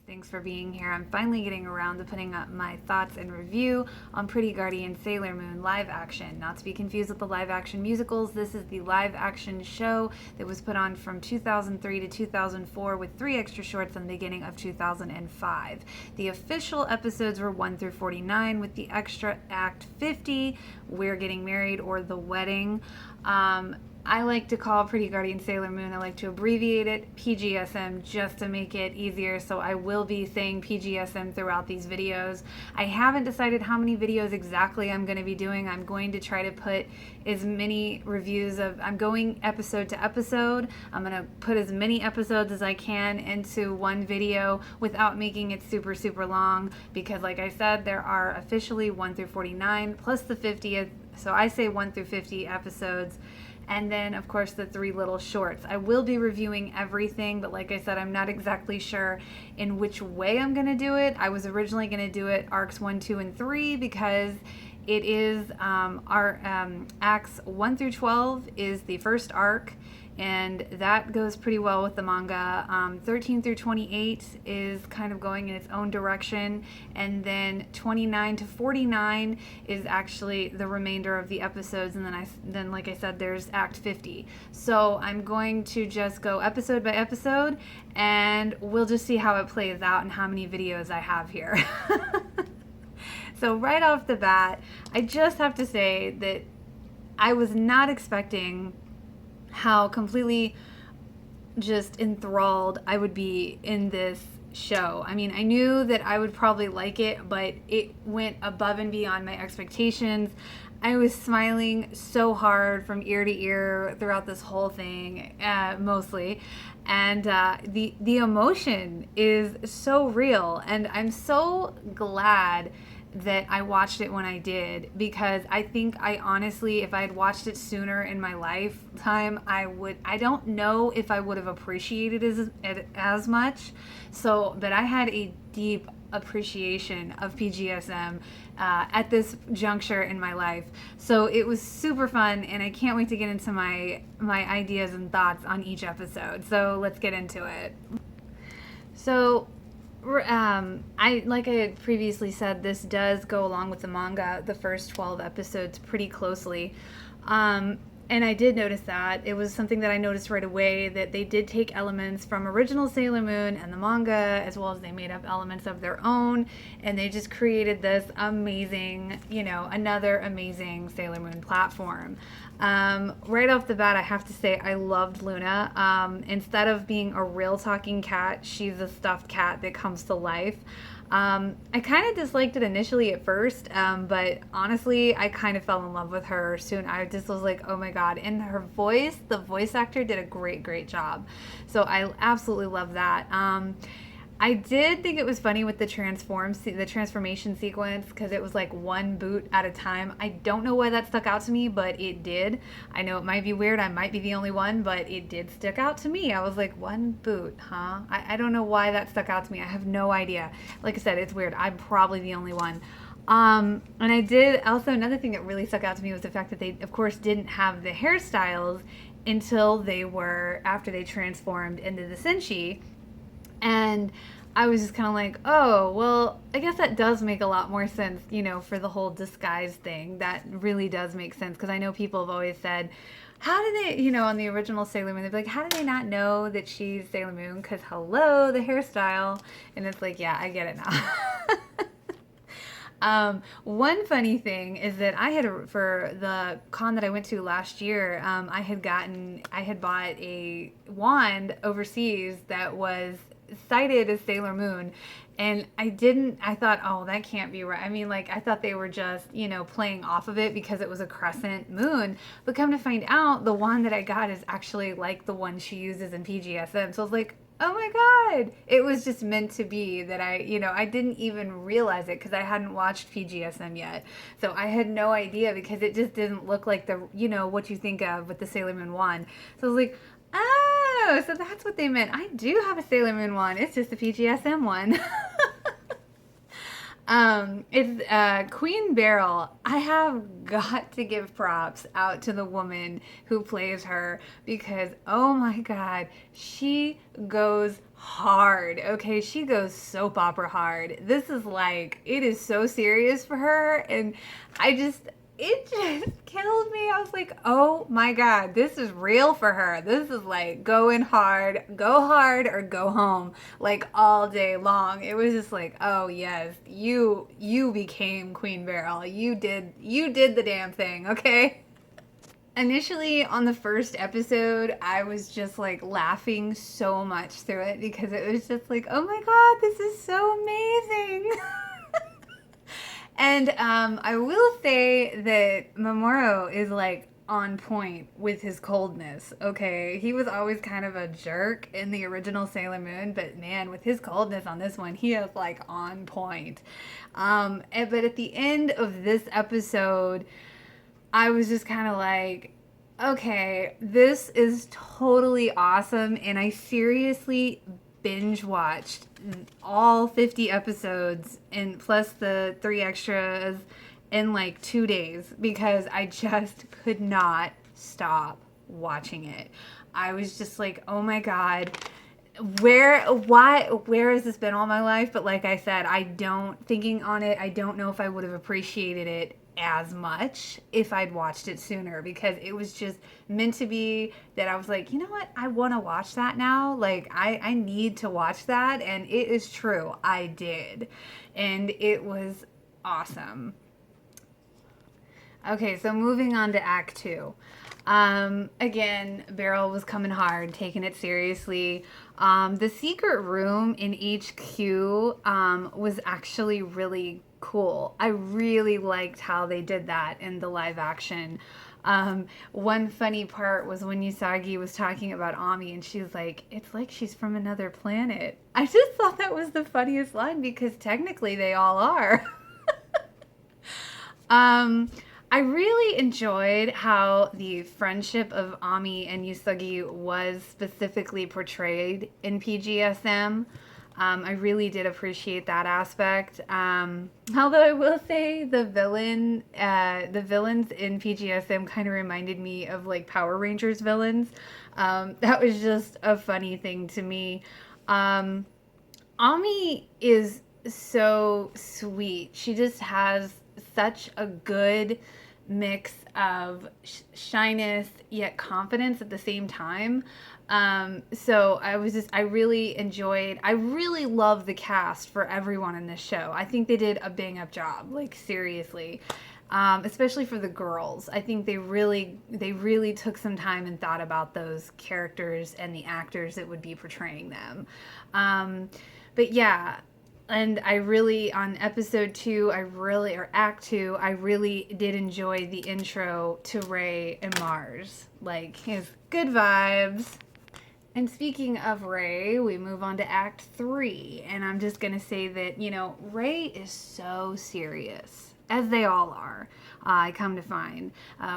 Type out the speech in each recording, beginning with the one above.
Thanks for being here. I'm finally getting around to putting up my thoughts and review on Pretty Guardian Sailor Moon live action. Not to be confused with the live action musicals, this is the live action show that was put on from 2003 to 2004 with 3 extra shorts in the beginning of 2005. The official episodes were 1 through 49 with the extra Act 50, We're Getting Married or The Wedding. I like to call Pretty Guardian Sailor Moon, I like to abbreviate it PGSM just to make it easier, so I will be saying PGSM throughout these videos. I haven't decided how many videos exactly I'm going to be doing. I'm going to try to put as many reviews of, I'm going episode to episode. I'm going to put as many episodes as I can into one video without making it super, super long, because like I said, there are officially 1 through 49 plus the 50th, so I say 1 through 50 episodes. And then, of course, the 3 little shorts. I will be reviewing everything, but like I said, I'm not exactly sure in which way I'm going to do it. I was originally going to do it arcs 1, 2, and 3 because it is acts 1 through 12 is the first arc, and that goes pretty well with the manga. 13 through 28 is kind of going in its own direction, and then 29 to 49 is actually the remainder of the episodes, and then like I said, there's Act 50. So I'm going to just go episode by episode, and we'll just see how it plays out and how many videos I have here. So right off the bat, I just have to say that I was not expecting how completely just enthralled I would be in this show. I mean, I knew that I would probably like it, but it went above and beyond my expectations. I was smiling so hard from ear to ear throughout this whole thing, mostly. And the emotion is so real, and I'm so glad that I watched it when I did, because I think I honestly, if I had watched it sooner in my lifetime, I don't know if I would have appreciated it as much. So, but I had a deep appreciation of PGSM at this juncture in my life. So it was super fun, and I can't wait to get into my ideas and thoughts on each episode. So let's get into it. So like I had previously said, this does go along with the manga, the first 12 episodes, pretty closely. And I did notice that. It was something that I noticed right away, that they did take elements from original Sailor Moon and the manga, as well as they made up elements of their own, and they just created this amazing, another amazing Sailor Moon platform. Right off the bat, I have to say I loved Luna. Instead of being a real talking cat, she's a stuffed cat that comes to life. I kind of disliked it initially at first, but honestly, I kind of fell in love with her soon. I just was like, oh my god. And her voice, the voice actor did a great job. So I absolutely love that. I did think it was funny with the transformation sequence, because it was like one boot at a time. I don't know why that stuck out to me, but it did. I know it might be weird. I might be the only one, but it did stick out to me. I was like, one boot, huh? I don't know why that stuck out to me. I have no idea. Like I said, it's weird. I'm probably the only one. And I did also, another thing that really stuck out to me was the fact that they, of course, didn't have the hairstyles until after they transformed into the Senshi. And I was just kind of like, oh, well, I guess that does make a lot more sense, for the whole disguise thing. That really does make sense, because I know people have always said, how do they, on the original Sailor Moon, they'd be like, how do they not know that she's Sailor Moon? Because hello, the hairstyle. And it's like, yeah, I get it now. One funny thing is that for the con that I went to last year, I had bought a wand overseas that was cited as Sailor Moon, and I thought, oh, that can't be right. I mean, like, I thought they were just, playing off of it because it was a crescent moon, but come to find out, the wand that I got is actually like the one she uses in PGSM. So I was like, oh my god, it was just meant to be that I didn't even realize it because I hadn't watched PGSM yet. So I had no idea, because it just didn't look like the, what you think of with the Sailor Moon wand. So I was like, oh, so that's what they meant. I do have a Sailor Moon one. It's just a PGSM one. It's Queen Beryl. I have got to give props out to the woman who plays her because oh my god, she goes hard. Okay, she goes soap opera hard. This is like it is so serious for her, and it just killed me. I was like, oh my god, this is real for her. This is like going hard, go hard or go home, like all day long. It was just like, oh yes, you became Queen Beryl. You did the damn thing, okay? Initially on the first episode, I was just like laughing so much through it because it was just like, oh my god, this is so amazing. And I will say that Mamoru is like on point with his coldness. Okay, he was always kind of a jerk in the original Sailor Moon, but man, with his coldness on this one, he is like on point. But at the end of this episode, I was just kind of like, okay, this is totally awesome, and I seriously binge watched all 50 episodes and plus the 3 extras in like 2 days because I just could not stop watching it. I was just like, oh my god, where has this been all my life? But like I said, thinking on it, I don't know if I would have appreciated it as much if I'd watched it sooner because it was just meant to be that I was like, you know what, I want to watch that now. Like I need to watch that, and it is true, I did, and it was awesome. Okay, so moving on to Act 2. Again, Beryl was coming hard, taking it seriously. The secret room in HQ was actually really cool. I really liked how they did that in the live action. One funny part was when Usagi was talking about Ami and she was like, it's like she's from another planet. I just thought that was the funniest line because technically they all are. I really enjoyed how the friendship of Ami and Usagi was specifically portrayed in PGSM. I really did appreciate that aspect. Although I will say the villains in PGSM kind of reminded me of like Power Rangers villains. That was just a funny thing to me. Ami is so sweet. She just has such a good mix of shyness yet confidence at the same time. So I really love the cast for everyone in this show. I think they did a bang up job, like seriously. Especially for the girls. I think they really took some time and thought about those characters and the actors that would be portraying them. But yeah, and I really, on episode 2, or act 2, I really did enjoy the intro to Ray and Mars. Like, his good vibes. And speaking of Ray, we move on to act 3. And I'm just going to say that, Ray is so serious, as they all are. I come to find.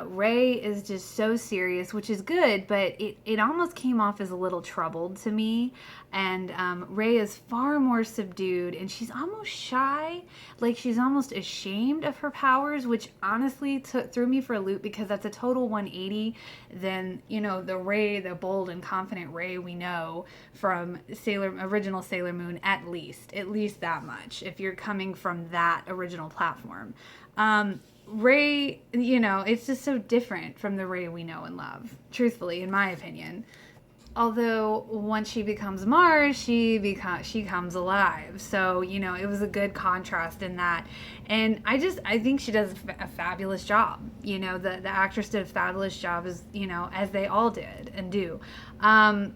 Ray is just so serious, which is good, but it almost came off as a little troubled to me. And Ray is far more subdued, and she's almost shy, like she's almost ashamed of her powers, which honestly threw me for a loop because that's a total 180 than, the bold and confident Ray we know from original Sailor Moon, at least that much, if you're coming from that original platform. Ray, it's just so different from the Ray we know and love, truthfully, in my opinion. Although once she becomes Mars, she comes alive. So, it was a good contrast in that. And I think she does a fabulous job. The actress did a fabulous job as they all did and do. And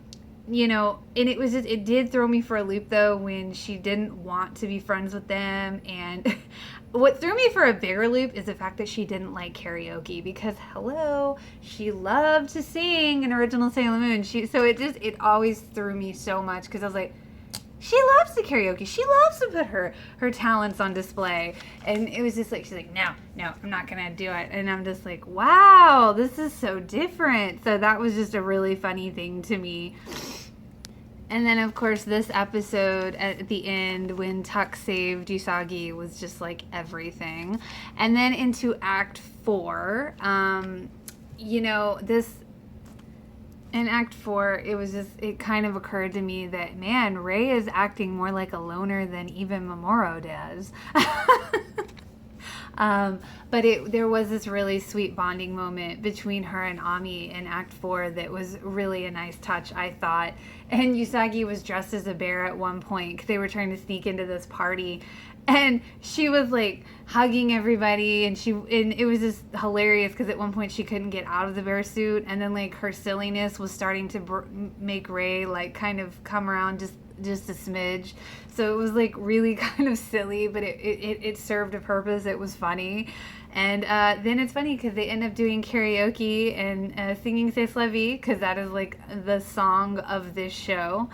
it did throw me for a loop though when she didn't want to be friends with them. And what threw me for a bigger loop is the fact that she didn't like karaoke because hello, she loved to sing in original Sailor Moon. So it always threw me so much because I was like, she loves the karaoke. She loves to put her talents on display. And it was just like, she's like, no, I'm not going to do it. And I'm just like, wow, this is so different. So that was just a really funny thing to me. And then, of course, this episode at the end when Tuck saved Usagi was just like everything. And then into Act 4, you know, this in Act 4, it kind of occurred to me that, man, Ray is acting more like a loner than even Mamoru does. But there was this really sweet bonding moment between her and Ami in Act 4 that was really a nice touch, I thought. And Usagi was dressed as a bear at one point because they were trying to sneak into this party. And she was like hugging everybody, and it was just hilarious because at one point she couldn't get out of the bear suit, and then like her silliness was starting to make Ray like kind of come around just a smidge. So it was like really kind of silly, but it served a purpose. It was funny. And then it's funny because they end up doing karaoke and singing C'est la vie, because that is like the song of this show.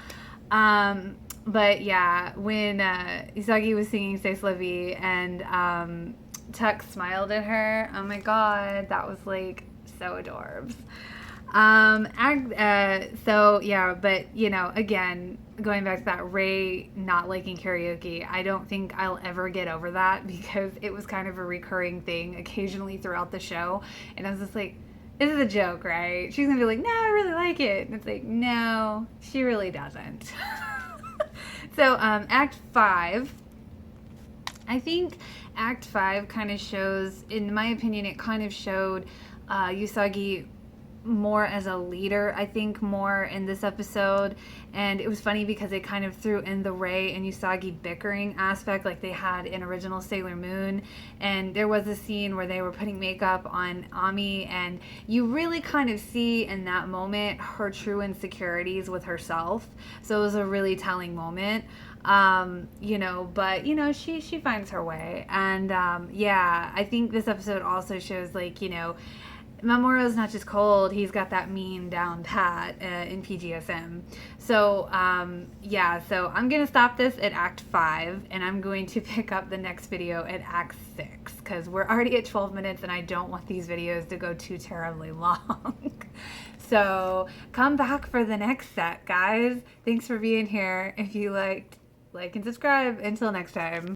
But yeah, when Usagi was singing C'est la vie and Tuck smiled at her, oh my god, that was like so adorbs. So yeah, but you know, again, going back to that Ray not liking karaoke, I don't think I'll ever get over that because it was kind of a recurring thing occasionally throughout the show, and I was just like, this is a joke, right? She's gonna be like, no, I really like it, and it's like, no, she really doesn't. So Act 5, I think Act 5 kind of shows, in my opinion, it kind of showed Usagi more as a leader, I think, more in this episode. And it was funny because it kind of threw in the Ray and Usagi bickering aspect like they had in original Sailor Moon. And there was a scene where they were putting makeup on Ami, and you really kind of see in that moment her true insecurities with herself. So it was a really telling moment. You know, but you know, she finds her way. And yeah, I think this episode also shows, like, you know, Mamoru's not just cold, he's got that mean down pat in PGSM. So, yeah, so I'm going to stop this at Act 5, and I'm going to pick up the next video at Act 6, because we're already at 12 minutes, and I don't want these videos to go too terribly long. So, come back for the next set, guys. Thanks for being here. If you liked, like and subscribe. Until next time.